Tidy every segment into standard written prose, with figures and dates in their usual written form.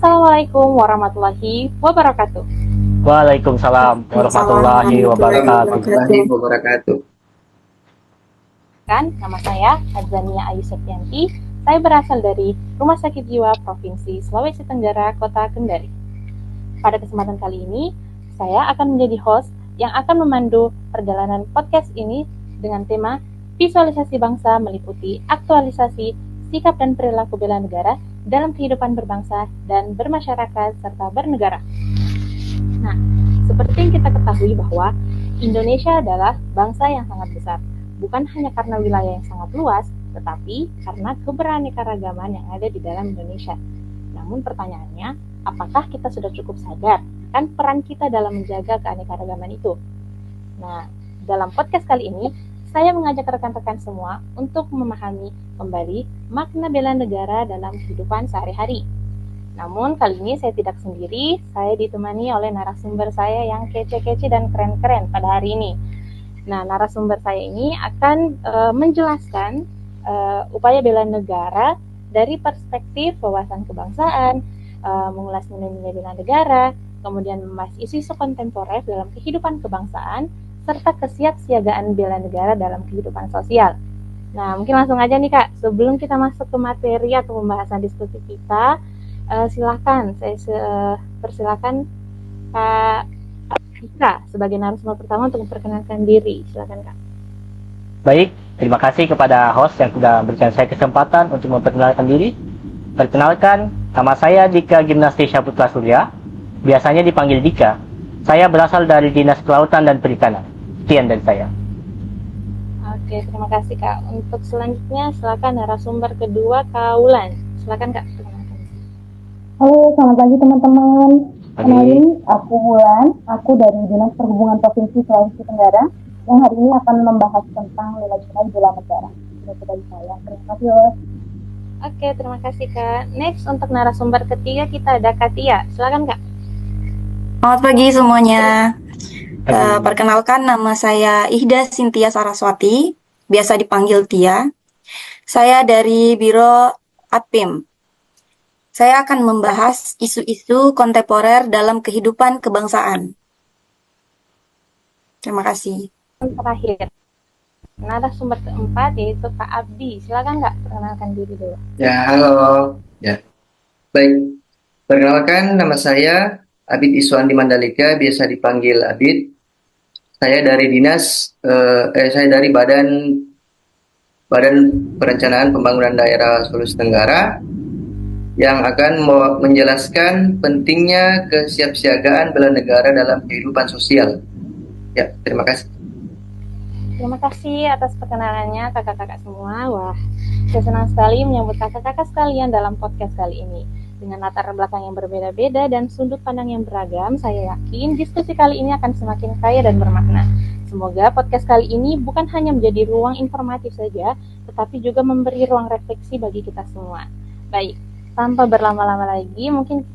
Assalamualaikum warahmatullahi wabarakatuh. Waalaikumsalam warahmatullahi wabarakatuh. Warahmatullahi wabarakatuh. Nama saya Adzania Ayu Septianti. Saya berasal dari Rumah Sakit Jiwa Provinsi Sulawesi Tenggara, Kota Kendari. Pada kesempatan kali ini, saya akan menjadi host yang akan memandu perjalanan podcast ini dengan tema visualisasi bangsa meliputi aktualisasi sikap dan perilaku bela negara dalam kehidupan berbangsa dan bermasyarakat serta bernegara. Nah, seperti yang kita ketahui bahwa Indonesia adalah bangsa yang sangat besar, bukan hanya karena wilayah yang sangat luas, tetapi karena keberaneka-ragaman yang ada di dalam Indonesia. Namun pertanyaannya, apakah kita sudah cukup sadar akan peran kita dalam menjaga keanekaragaman itu? Nah, dalam podcast kali ini, saya mengajak rekan-rekan semua untuk memahami kembali makna bela negara dalam kehidupan sehari-hari. Namun kali ini saya tidak sendiri, saya ditemani oleh narasumber saya yang kece-kece dan keren-keren pada hari ini. Nah, narasumber saya ini akan menjelaskan upaya bela negara dari perspektif wawasan kebangsaan, mengulas nilai-nilai bela negara, kemudian membahas isu-isu kontemporer dalam kehidupan kebangsaan, serta kesiapsiagaan bela negara dalam kehidupan sosial. Nah, mungkin langsung aja nih Kak, sebelum kita masuk ke materi atau pembahasan diskusi kita, silakan saya persilakan Kak Ika sebagai narasumber pertama untuk memperkenalkan diri. Silakan Kak. Baik, terima kasih kepada host yang sudah memberikan saya kesempatan untuk memperkenalkan diri. Perkenalkan, nama saya Dika Gimnastisya Putra Surya, biasanya dipanggil Dika. Saya berasal dari Dinas Kelautan dan Perikanan. Sekian dari saya. Oke, terima kasih Kak. Untuk selanjutnya, silakan narasumber kedua Kak Wulan. Silakan Kak. Halo, selamat pagi teman-teman. Kenalin, aku Wulan, aku dari Dinas Perhubungan Provinsi Sulawesi Tenggara, yang hari ini akan membahas tentang nilai-nilai bela negara. Itu dari saya. Terima kasih, Host. Oke, terima kasih Kak. Next, untuk narasumber ketiga kita ada Kak Tia. Silakan Kak. Selamat pagi semuanya. Perkenalkan, nama saya Ihda Sintia Saraswati, biasa dipanggil Tia. Saya dari Biro Adpim. Saya akan membahas isu-isu kontemporer dalam kehidupan kebangsaan. Terima kasih. Terakhir, narasumber keempat yaitu Kak Abdi. Silakan Kak, perkenalkan diri dulu. Ya, halo. Ya. Baik. Perkenalkan, nama saya Abid Iswandi Mandalika, biasa dipanggil Abid. Saya dari saya dari Badan Perencanaan Pembangunan Daerah Sulawesi Tenggara yang akan menjelaskan pentingnya kesiapsiagaan bela negara dalam kehidupan sosial. Ya, terima kasih. Terima kasih atas perkenalannya kakak-kakak semua. Wah, saya senang sekali menyambut kakak-kakak sekalian dalam podcast kali ini. Dengan latar belakang yang berbeda-beda dan sudut pandang yang beragam, saya yakin diskusi kali ini akan semakin kaya dan bermakna. Semoga podcast kali ini bukan hanya menjadi ruang informatif saja, tetapi juga memberi ruang refleksi bagi kita semua. Baik, tanpa berlama-lama lagi, mungkin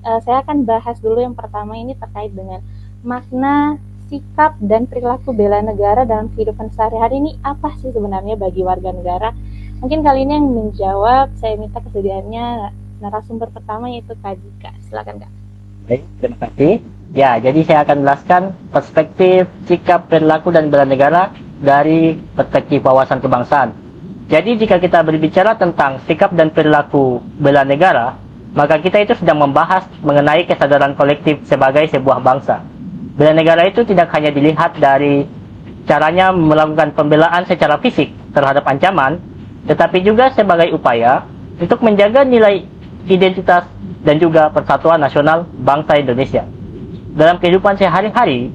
saya akan bahas dulu yang pertama ini terkait dengan makna sikap dan perilaku bela negara dalam kehidupan sehari-hari ini apa sih sebenarnya bagi warga negara? Mungkin kali ini yang menjawab, saya minta kesediaannya narasumber pertama yaitu Kak Dika. Silakan Kak. Baik, terima kasih. Ya, jadi saya akan menjelaskan perspektif, sikap, perilaku, dan bela negara dari perspektif wawasan kebangsaan. Jadi jika kita berbicara tentang sikap dan perilaku bela negara, maka kita itu sedang membahas mengenai kesadaran kolektif sebagai sebuah bangsa. Bela negara itu tidak hanya dilihat dari caranya melakukan pembelaan secara fisik terhadap ancaman, tetapi juga sebagai upaya untuk menjaga nilai identitas dan juga persatuan nasional bangsa Indonesia. Dalam kehidupan sehari-hari,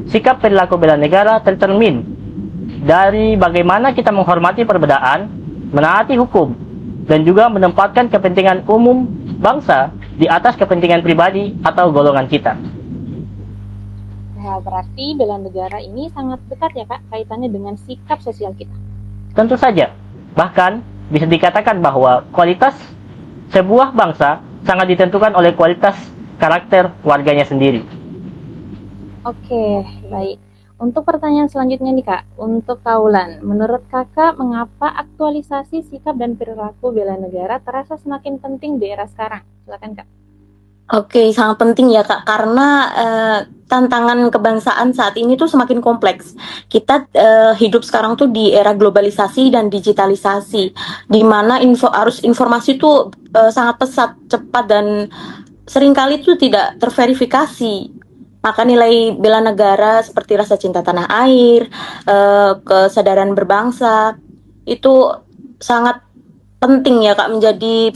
sikap perilaku bela negara tercermin dari bagaimana kita menghormati perbedaan, menaati hukum, dan juga menempatkan kepentingan umum bangsa di atas kepentingan pribadi atau golongan kita. Nah, berarti bela negara ini sangat dekat ya Kak, kaitannya dengan sikap sosial kita. Tentu saja, bahkan bisa dikatakan bahwa kualitas sebuah bangsa sangat ditentukan oleh kualitas karakter warganya sendiri. Oke, baik. Untuk pertanyaan selanjutnya nih Kak, untuk Kak Wulan, menurut Kakak mengapa aktualisasi sikap dan perilaku bela negara terasa semakin penting di era sekarang? Silakan Kak. Oke, sangat penting ya Kak, karena tantangan kebangsaan saat ini tuh semakin kompleks. Kita hidup sekarang tuh di era globalisasi dan digitalisasi, di mana arus informasi tuh sangat pesat, cepat, dan seringkali tuh tidak terverifikasi. Maka nilai bela negara seperti rasa cinta tanah air, kesadaran berbangsa, itu sangat penting ya Kak, menjadi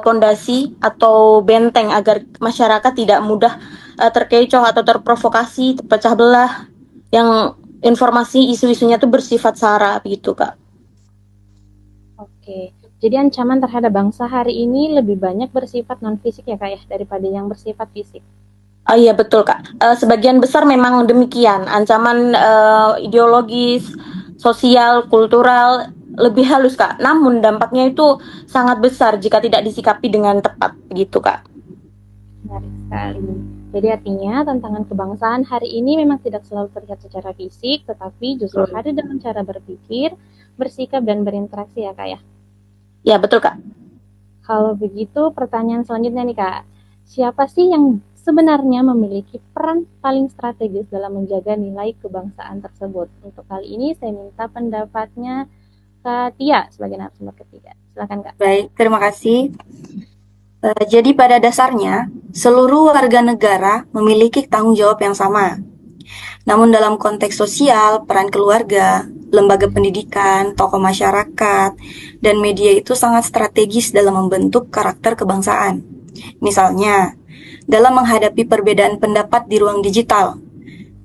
pondasi atau benteng agar masyarakat tidak mudah terkecoh atau terprovokasi, terpecah belah, yang informasi isu-isunya tuh bersifat sara begitu Kak. Oke, jadi ancaman terhadap bangsa hari ini lebih banyak bersifat non-fisik ya Kak ya, daripada yang bersifat fisik. Iya betul Kak. Sebagian besar memang demikian. Ancaman ideologis, sosial, kultural lebih halus Kak. Namun dampaknya itu sangat besar jika tidak disikapi dengan tepat begitu Kak. Menarik sekali. Jadi artinya tantangan kebangsaan hari ini memang tidak selalu terlihat secara fisik, tetapi justru hadir dalam cara berpikir, bersikap, dan berinteraksi ya Kak ya. Ya betul Kak. Kalau begitu pertanyaan selanjutnya nih Kak, siapa sih yang sebenarnya memiliki peran paling strategis dalam menjaga nilai kebangsaan tersebut? Untuk kali ini saya minta pendapatnya Kak Tia sebagai narasumber ketiga. Silakan Kak. Baik, terima kasih. Jadi pada dasarnya, seluruh warga negara memiliki tanggung jawab yang sama. Namun dalam konteks sosial, peran keluarga, lembaga pendidikan, tokoh masyarakat, dan media itu sangat strategis dalam membentuk karakter kebangsaan. Misalnya, dalam menghadapi perbedaan pendapat di ruang digital,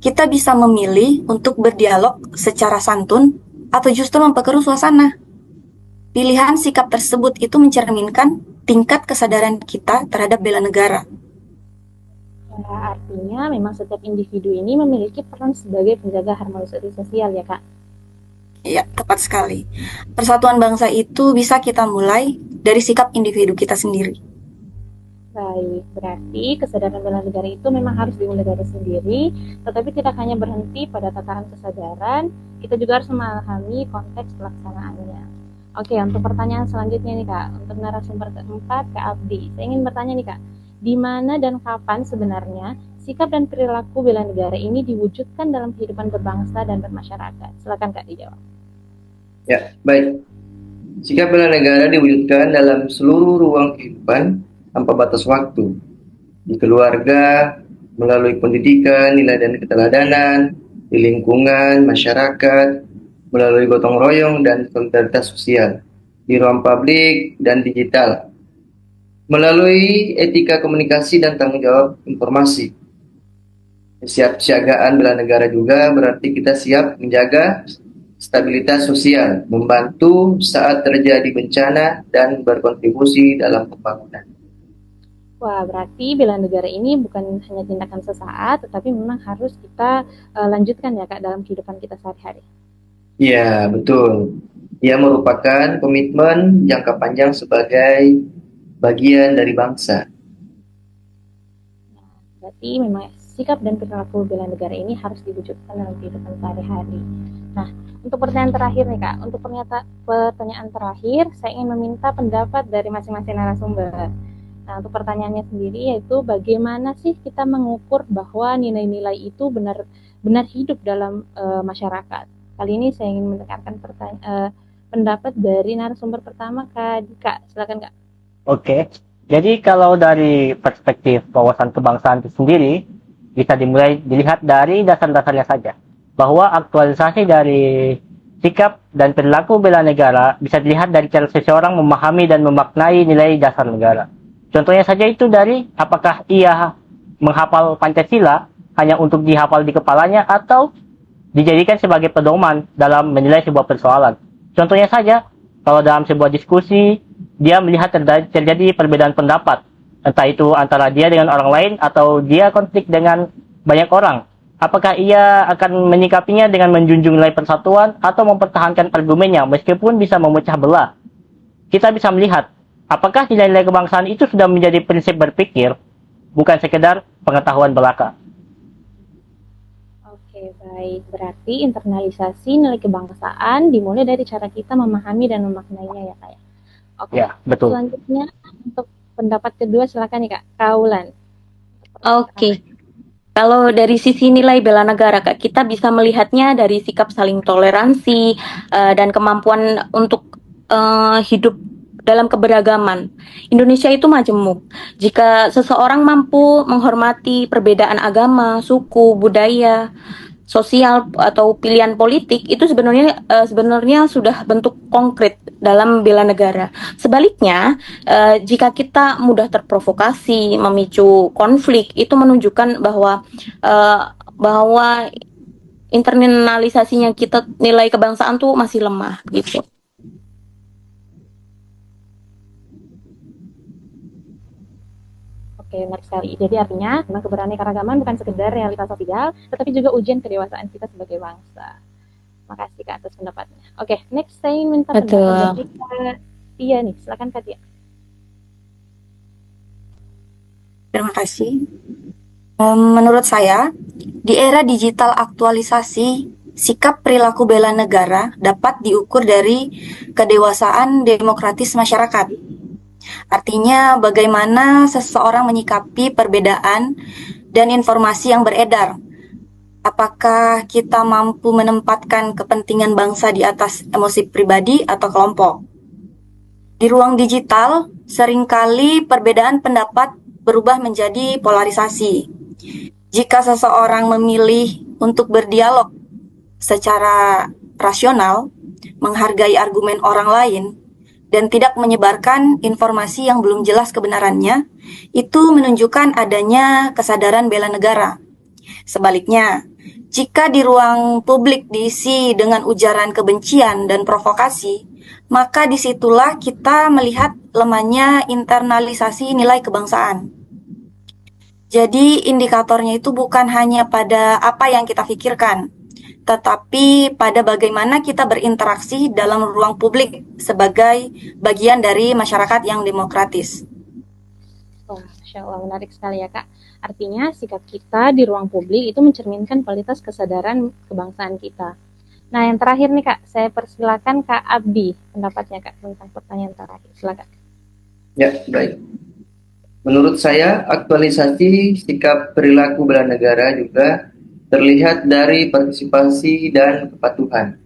kita bisa memilih untuk berdialog secara santun atau justru memperkeruh suasana. Pilihan sikap tersebut itu mencerminkan tingkat kesadaran kita terhadap bela negara. Ya, artinya memang setiap individu ini memiliki peran sebagai penjaga harmonisasi sosial ya Kak. Ya, tepat sekali. Persatuan bangsa itu bisa kita mulai dari sikap individu kita sendiri. Baik, berarti kesadaran bela negara itu memang harus dimulai dari sendiri, tetapi tidak hanya berhenti pada tataran kesadaran, kita juga harus memahami konteks pelaksanaannya. Oke, untuk pertanyaan selanjutnya nih Kak, untuk narasumber keempat, Kak Abdi. Saya ingin bertanya nih Kak, di mana dan kapan sebenarnya sikap dan perilaku bela negara ini diwujudkan dalam kehidupan berbangsa dan bermasyarakat? Silakan Kak dijawab. Ya, baik. Sikap bela negara diwujudkan dalam seluruh ruang kehidupan tanpa batas waktu. Di keluarga, melalui pendidikan, nilai dan keteladanan, di lingkungan, masyarakat, melalui gotong royong dan solidaritas sosial, di ruang publik dan digital, melalui etika komunikasi dan tanggung jawab informasi. Kesiapsiagaan bela negara juga berarti kita siap menjaga stabilitas sosial, membantu saat terjadi bencana, dan berkontribusi dalam pembangunan. Wah, berarti bela negara ini bukan hanya tindakan sesaat, tetapi memang harus kita lanjutkan ya Kak dalam kehidupan kita sehari-hari. Ya, betul. Ia merupakan komitmen jangka panjang sebagai bagian dari bangsa. Berarti memang sikap dan perilaku bela negara ini harus diwujudkan dalam kehidupan sehari-hari. Nah, untuk pertanyaan terakhir nih Kak, untuk pertanyaan terakhir, saya ingin meminta pendapat dari masing-masing narasumber. Nah, untuk pertanyaannya sendiri yaitu bagaimana sih kita mengukur bahwa nilai-nilai itu benar hidup dalam masyarakat? Kali ini saya ingin mendengarkan pendapat dari narasumber pertama Kak Dika. Silakan Kak. Oke, jadi kalau dari perspektif wawasan kebangsaan itu sendiri, bisa dimulai dilihat dari dasar-dasarnya saja. Bahwa aktualisasi dari sikap dan perilaku bela negara bisa dilihat dari cara seseorang memahami dan memaknai nilai dasar negara. Contohnya saja itu dari apakah ia menghafal Pancasila hanya untuk dihafal di kepalanya atau dijadikan sebagai pedoman dalam menilai sebuah persoalan. Contohnya saja, kalau dalam sebuah diskusi, dia melihat terjadi perbedaan pendapat, entah itu antara dia dengan orang lain atau dia konflik dengan banyak orang. Apakah ia akan menyikapinya dengan menjunjung nilai persatuan atau mempertahankan argumennya meskipun bisa memecah belah? Kita bisa melihat, apakah nilai-nilai kebangsaan itu sudah menjadi prinsip berpikir, bukan sekedar pengetahuan belaka. Oke, baik. Berarti internalisasi nilai kebangsaan dimulai dari cara kita memahami dan memaknainya ya Kak ya. Oke, Ya, betul. selanjutnya untuk pendapat kedua silakan nih Kak, Kaulan. Oke. Kalau dari sisi nilai bela negara, Kak, kita bisa melihatnya dari sikap saling toleransi dan kemampuan untuk hidup dalam keberagaman. Indonesia itu majemuk. Jika seseorang mampu menghormati perbedaan agama, suku, budaya, sosial atau pilihan politik, itu sebenarnya sudah bentuk konkret dalam bela negara. Sebaliknya, jika kita mudah terprovokasi, memicu konflik, itu menunjukkan bahwa internalisasinya kita nilai kebangsaan tuh masih lemah gitu. Oke, menarik sekali. Jadi artinya memang keberaneka-ragaman bukan sekedar realitas sosial, tetapi juga ujian kedewasaan kita sebagai bangsa. Makasih Kak atas pendapatnya. Oke, next saya minta pendapat dari Kak Tia nih. Silakan Kak Tia. Terima kasih. Menurut saya, di era digital aktualisasi, sikap perilaku bela negara dapat diukur dari kedewasaan demokratis masyarakat. Artinya, bagaimana seseorang menyikapi perbedaan dan informasi yang beredar. Apakah kita mampu menempatkan kepentingan bangsa di atas emosi pribadi atau kelompok? Di ruang digital, seringkali perbedaan pendapat berubah menjadi polarisasi. Jika seseorang memilih untuk berdialog secara rasional, menghargai argumen orang lain, dan tidak menyebarkan informasi yang belum jelas kebenarannya, itu menunjukkan adanya kesadaran bela negara. Sebaliknya, jika di ruang publik diisi dengan ujaran kebencian dan provokasi, maka disitulah kita melihat lemahnya internalisasi nilai kebangsaan. Jadi indikatornya itu bukan hanya pada apa yang kita pikirkan, tetapi pada bagaimana kita berinteraksi dalam ruang publik sebagai bagian dari masyarakat yang demokratis. Wah, Masya Allah, menarik sekali ya Kak. Artinya sikap kita di ruang publik itu mencerminkan kualitas kesadaran kebangsaan kita. Nah, yang terakhir nih Kak, saya persilakan Kak Abdi pendapatnya Kak tentang pertanyaan terakhir. Silakan. Ya, baik. Menurut saya, aktualisasi sikap perilaku bela negara juga terlihat dari partisipasi dan kepatuhan.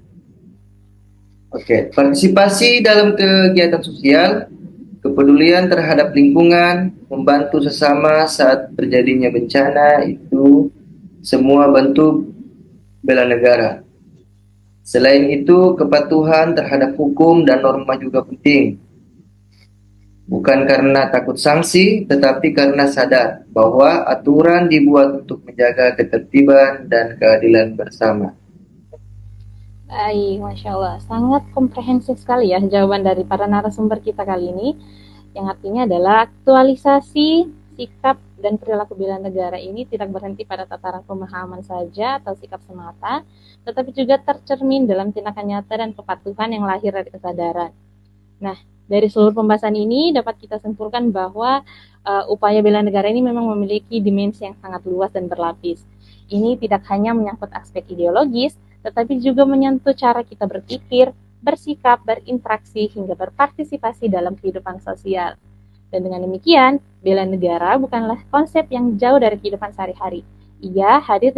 Oke, partisipasi dalam kegiatan sosial, kepedulian terhadap lingkungan, membantu sesama saat terjadinya bencana, itu semua bentuk bela negara. Selain itu, kepatuhan terhadap hukum dan norma juga penting. Bukan karena takut sanksi, tetapi karena sadar bahwa aturan dibuat untuk menjaga ketertiban dan keadilan bersama. Baik, Masya Allah. Sangat komprehensif sekali ya jawaban dari para narasumber kita kali ini. Yang artinya adalah aktualisasi sikap dan perilaku bela negara ini tidak berhenti pada tataran pemahaman saja atau sikap semata, tetapi juga tercermin dalam tindakan nyata dan kepatuhan yang lahir dari kesadaran. Nah, dari seluruh pembahasan ini dapat kita simpulkan bahwa upaya bela negara ini memang memiliki dimensi yang sangat luas dan berlapis. Ini tidak hanya menyangkut aspek ideologis, tetapi juga menyentuh cara kita berpikir, bersikap, berinteraksi, hingga berpartisipasi dalam kehidupan sosial. Dan dengan demikian, bela negara bukanlah konsep yang jauh dari kehidupan sehari-hari. Ia hadir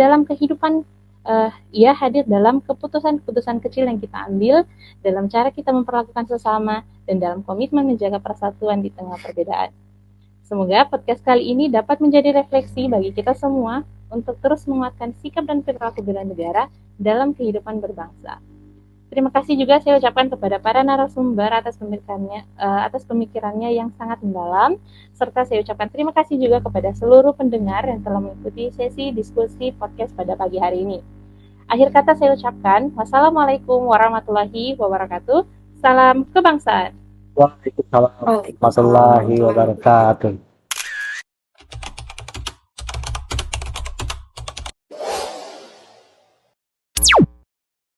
dalam keputusan-keputusan kecil yang kita ambil, dalam cara kita memperlakukan sesama, dan dalam komitmen menjaga persatuan di tengah perbedaan. Semoga podcast kali ini dapat menjadi refleksi bagi kita semua untuk terus menguatkan sikap dan perilaku bela negara dalam kehidupan berbangsa. Terima kasih juga saya ucapkan kepada para narasumber atas pemikirannya yang sangat mendalam, serta saya ucapkan terima kasih juga kepada seluruh pendengar yang telah mengikuti sesi diskusi podcast pada pagi hari ini. Akhir kata saya ucapkan, wassalamualaikum warahmatullahi wabarakatuh. Salam kebangsaan. Waalaikumsalam warahmatullahi wabarakatuh.